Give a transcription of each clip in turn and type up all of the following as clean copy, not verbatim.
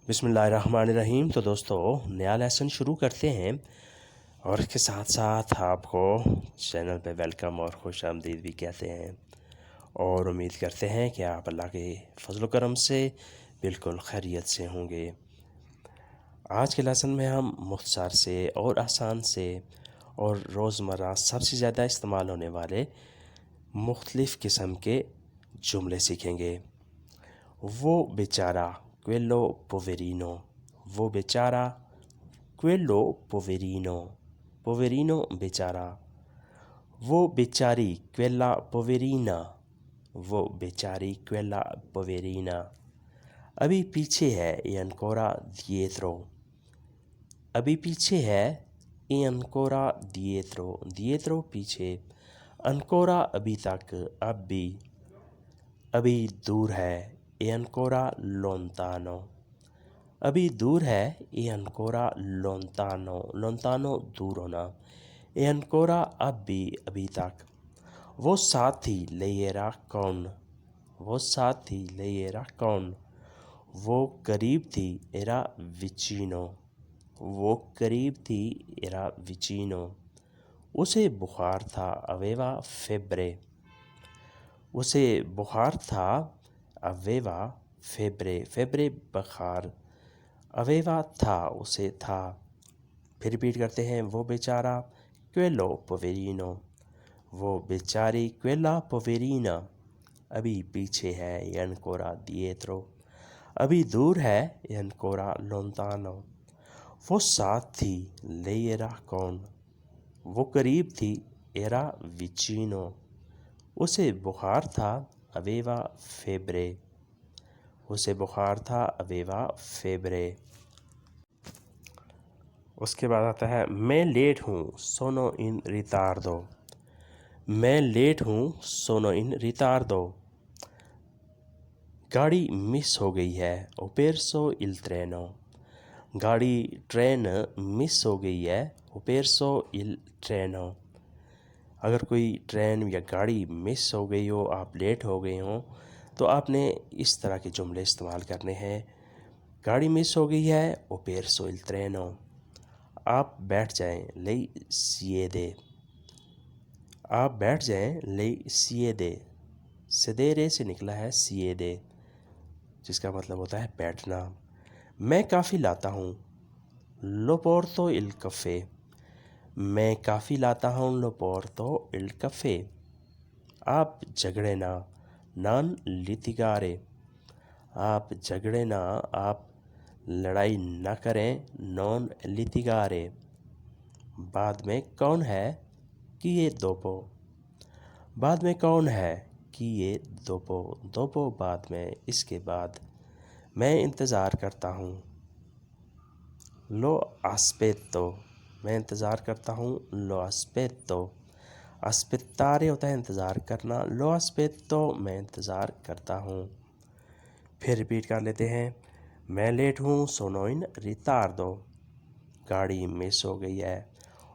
بسم اللہ الرحمن الرحیم۔ تو دوستو نیا لیسن شروع کرتے ہیں اور اس کے ساتھ ساتھ آپ کو چینل پہ ویلکم اور خوش آمدید بھی کہتے ہیں اور امید کرتے ہیں کہ آپ اللہ کے فضل و کرم سے بالکل خیریت سے ہوں گے۔ آج کے لیسن میں ہم مختصر سے اور آسان سے اور روزمرہ سب سے زیادہ استعمال ہونے والے مختلف قسم کے جملے سیکھیں گے۔ وہ بیچارہ quello poverino، وہ بیچارہ quello poverino، poverino بیچارہ۔ وہ بیچاری quella poverina، وہ بیچاری quella poverina۔ ابھی پیچھے ہے e ancora dietro، ابھی پیچھے ہے e ancora dietro، dietro پیچھے، ancora ابھی تک، اب بھی، ابھی دور ہے e ancora lontano، ابھی دور ہے e ancora lontano، lontano دور ہونا، e ancora اب بھی، ابھی تک۔ وہ ساتھ تھی lei era con، وہ ساتھ تھی lei era con، وہ قریب تھی era vicino، وہ قریب تھی era vicino۔ اسے بخار تھا aveva febbre، اسے بخار تھا aveva febbre، febbre بخار، aveva تھا اسے تھا۔ پھر ریپیٹ کرتے ہیں، وہ بیچارہ quello poverino، وہ بیچاری quella poverina، ابھی پیچھے ہے e ancora dietro، ابھی دور ہے e ancora lontano۔ وہ ساتھ تھی lei era con، وہ قریب تھی era vicino۔ اسے بخار تھا aveva febbre، اسے بخار تھا aveva febbre۔ اس کے بعد آتا ہے میں لیٹ ہوں sono in ritardo، میں لیٹ ہوں sono in ritardo۔ گاڑی مس ہو گئی ہے ho perso il treno، گاڑی ٹرین مس ہو گئی ہے ho perso il treno۔ اگر کوئی ٹرین یا گاڑی مس ہو گئی ہو، آپ لیٹ ہو گئے ہوں، تو آپ نے اس طرح کے جملے استعمال کرنے ہیں۔ گاڑی مس ہو گئی ہے ho perso il treno، آپ بیٹھ جائیں lei siede، آپ بیٹھ جائیں lei siede، sedere سے نکلا ہے siede، جس کا مطلب ہوتا ہے بیٹھنا۔ میں کافی لاتا ہوں lo porto il caffè، میں کافی لاتا ہوں lo porto il caffè۔ آپ جھگڑے نہ non litigare، آپ جھگڑے نہ، آپ لڑائی نہ کریں non litigare۔ بعد میں کون ہے کہ یہ dopo، بعد میں کون ہے کہ یہ dopo، dopo بعد میں، اس کے بعد۔ میں انتظار کرتا ہوں lo aspetto، میں انتظار کرتا ہوں lo aspetto۔ aspettare ہوتا ہے انتظار کرنا، lo aspetto میں انتظار کرتا ہوں۔ پھر ریپیٹ کر لیتے ہیں، میں لیٹ ہوں sono in ritardo، گاڑی مس ہو گئی ہے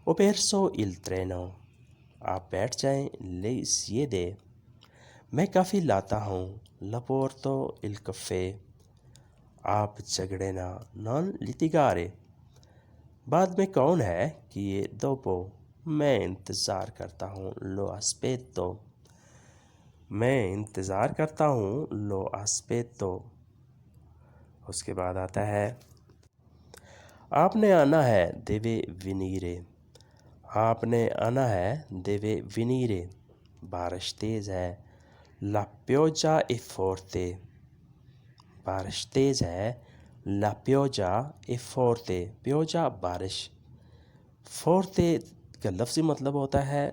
ho perso il treno، آپ بیٹھ جائیں lei siede۔ میں کافی لاتا ہوں lo porto il caffè، آپ جھگڑے نہ non litigare۔ بعد میں کون ہے کہ یہ dopo، میں انتظار کرتا ہوں lo aspetto، میں انتظار کرتا ہوں lo aspetto۔ اس کے بعد آتا ہے آپ نے آنا ہے deve venire، آپ نے آنا ہے deve venire۔ بارش تیز ہے la pioggia è forte، بارش تیز ہے la pioggia è forte، pioggia بارش، forte کا لفظی مطلب ہوتا ہے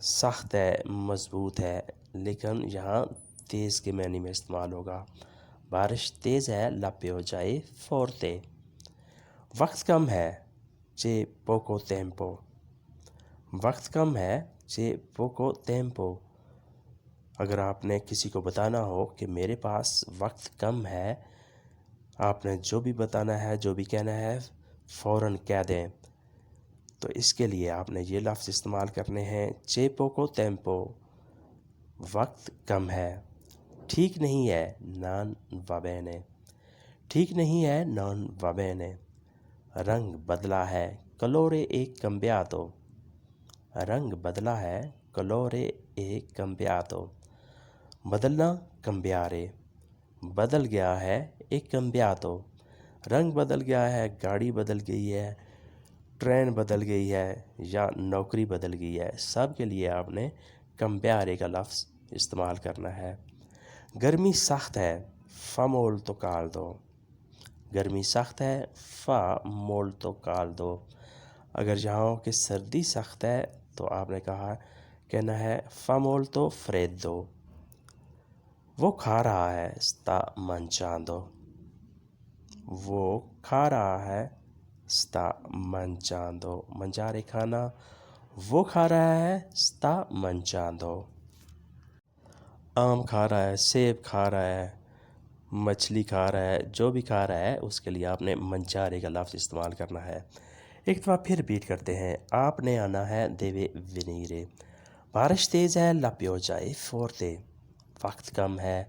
سخت ہے، مضبوط ہے، لیکن یہاں تیز کے معنی میں استعمال ہوگا۔ بارش تیز ہے la pioggia è forte۔ وقت کم ہے c'è poco tempo، وقت کم ہے c'è poco tempo۔ اگر آپ نے کسی کو بتانا ہو کہ میرے پاس وقت کم ہے، آپ نے جو بھی بتانا ہے، جو بھی کہنا ہے، فوراً کہہ دیں۔ تو اس کے لیے آپ نے یہ لفظ استعمال کرنے ہیں c'è poco tempo، وقت کم ہے۔ ٹھیک نہیں ہے non va bene، ٹھیک نہیں ہے non va bene. رنگ بدلا ہے colore è cambiato. رنگ بدلا ہے colore è cambiato. بدلنا cambiare. بدل گیا ہے è cambiato. رنگ بدل گیا ہے، گاڑی بدل گئی ہے، ٹرین بدل گئی ہے یا نوکری بدل گئی ہے، سب کے لیے آپ نے cambiare کا لفظ استعمال کرنا ہے۔ گرمی سخت ہے fa molto caldo. گرمی سخت ہے fa molto caldo. اگر جہاں کہ سردی سخت ہے تو آپ نے کہنا ہے fa molto freddo. وہ کھا رہا ہے sta mangiando. وہ کھا رہا ہے sta mangiando. mangiare کھانا، وہ کھا رہا ہے sta mangiando. آم کھا رہا ہے، سیب کھا رہا ہے، مچھلی کھا رہا ہے، جو بھی کھا رہا ہے اس کے لیے آپ نے mangiare کا لفظ استعمال کرنا ہے۔ ایک دفعہ پھر ریپیٹ کرتے ہیں، آپ نے آنا ہے deve venire. بارش تیز ہے la pioggia è forte. وقت کم ہے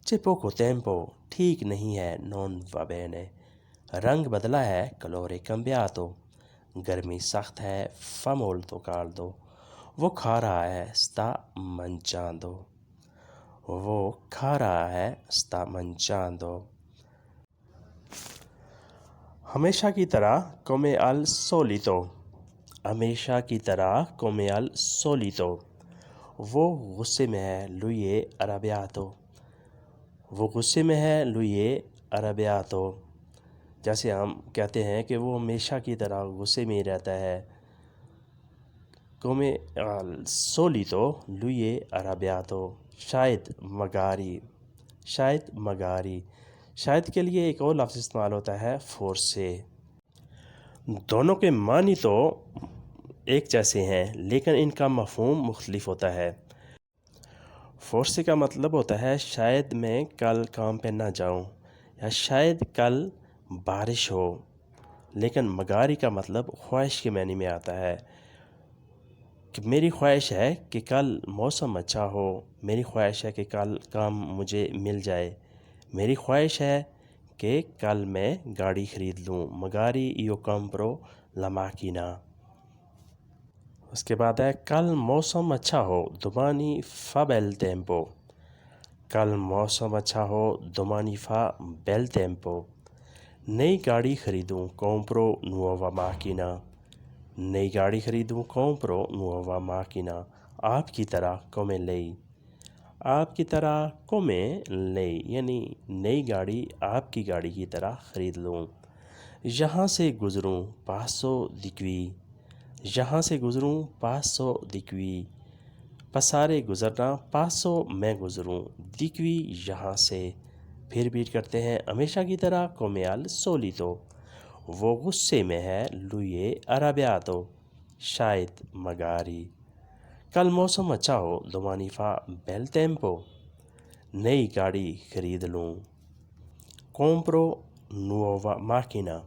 c'è poco tempo. ٹھیک نہیں ہے non va bene. رنگ بدلا ہے colore cambiato. گرمی سخت ہے fa molto caldo. وہ کھا رہا ہے sta mangiando. وہ کھا رہا ہے sta mangiando. ہمیشہ کی طرح come al solito. ہمیشہ کی طرح come al solito. وہ غصے میں ہے lui è arrabbiato. وہ غصے میں ہے lui è arrabbiato. جیسے ہم کہتے ہیں کہ وہ ہمیشہ کی طرح غصے میں ہی رہتا ہے، come al solito lui è arrabbiato. شاید magari. شاید magari. شاید کے لیے ایک اور لفظ استعمال ہوتا ہے forse. دونوں کے معنی تو ایک جیسے ہیں لیکن ان کا مفہوم مختلف ہوتا ہے۔ forse کا مطلب ہوتا ہے شاید میں کل کام پہ نہ جاؤں یا شاید کل بارش ہو، لیکن magari کا مطلب خواہش کے معنی میں آتا ہے کہ میری خواہش ہے کہ کل موسم اچھا ہو، میری خواہش ہے کہ کل کام مجھے مل جائے، میری خواہش ہے کہ کل میں گاڑی خرید لوں۔ magari io compro la macchina. اس کے بعد ہے کل موسم اچھا ہو domani fa bel tempo. کل موسم اچھا ہو domani fa bel tempo. نئی گاڑی خریدوں compro nuova macchina. نئی گاڑی خریدوں compro nuova macchina. آپ کی طرح come lei. آپ کی طرح come lei یعنی نئی گاڑی آپ کی گاڑی کی طرح خرید لوں۔ یہاں سے گزروں passo di qui. یہاں سے گزروں passo di qui. passare گزرنا، passo میں گزروں، di qui یہاں سے۔ پھر ریپیٹ کرتے ہیں، ہمیشہ کی طرح come al solito. وہ غصے میں ہے lui è arrabbiato. شاید magari. کل موسم اچھا ہو domani fa bel tempo. نئی گاڑی خرید لوں compro nuova macchina.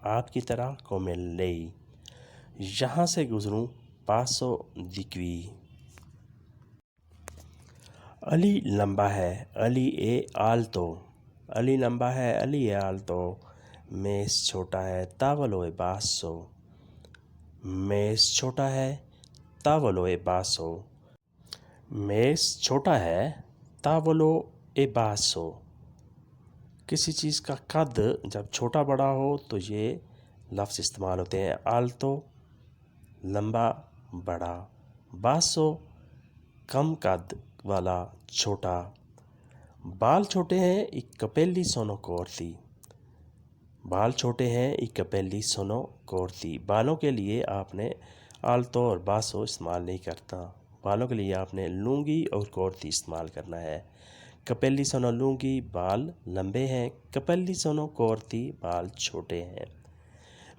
آپ کی طرح come lei. یہاں سے گزروں passo di qui. علی لمبا ہے علی è alto. علی لمبا ہے علی è alto. میز چھوٹا ہے tavolo è basso. میز چھوٹا ہے tavolo è basso. میز چھوٹا ہے tavolo è basso. کسی چیز کا قد جب چھوٹا بڑا ہو تو یہ لفظ استعمال ہوتے ہیں، alto لمبا بڑا، basso کم قد والا چھوٹا۔ بال چھوٹے ہیں i capelli sono corti. بال چھوٹے ہیں i capelli sono corti. بالوں کے لیے آپ نے alto اور basso استعمال نہیں کرتا، بالوں کے لیے آپ نے lunghi اور corti استعمال کرنا ہے۔ capelli sono lunghi بال لمبے ہیں، capelli sono corti بال چھوٹے ہیں۔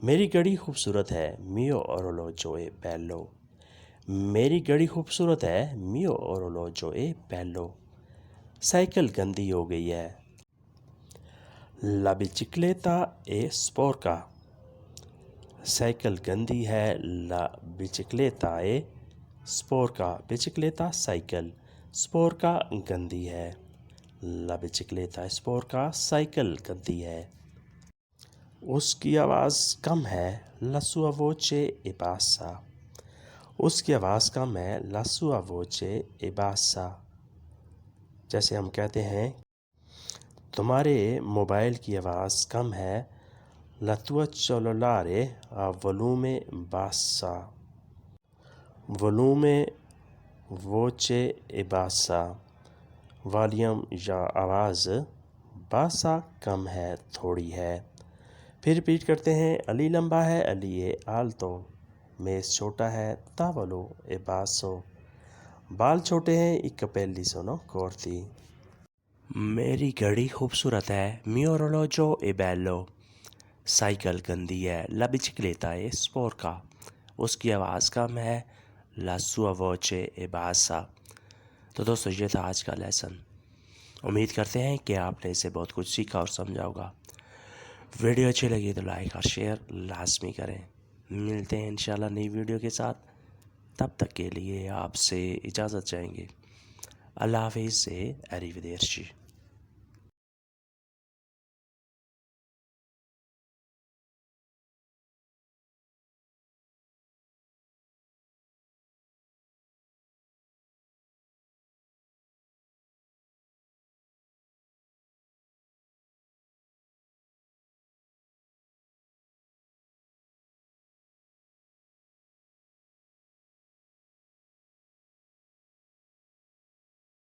میری گھڑی خوبصورت ہے mio orologio è bello. میری گھڑی خوبصورت ہے mio orologio è bello. سائیکل گندی ہو گئی ہے la bicicletta è sporca. سائیکل گندی ہے la bicicletta è sporca. bicicletta cycle, sporca گندی ہے La bicicletta è sporca, سائیکل گندی ہے. اس کی آواز کم ہے. La sua voce è bassa. اس کی آواز کم ہے. La sua voce è bassa. جیسے ہم کہتے ہیں تمہارے موبائل کی آواز کم ہے. La tua cellulare ha volume bassa. Volume voce e bassa. Volume یا آواز باسا کم ہے، تھوڑی ہے. پھر ریپیٹ کرتے ہیں. علی لمبا ہے، علی آلتو. میز چھوٹا ہے، تاولو اے باسو. بال چھوٹے ہیں، ایک کپیلی سونو کورتی. میری گھڑی خوبصورت ہے، mio orologio è bello. سائیکل گندی ہے، la bicicletta è sporca. اس کی آواز کم ہے، la sua voce è bassa. تو دوستو یہ تھا آج کا لیسن. امید کرتے ہیں کہ آپ نے اسے بہت کچھ سیکھا اور سمجھا ہوگا. ویڈیو اچھی لگی تو لائک اور شیئر لازمی کریں. ملتے ہیں انشاءاللہ نئی ویڈیو کے ساتھ. تب تک کے لیے آپ سے اجازت چاہیں گے. اللہ حافظ سے arrivederci.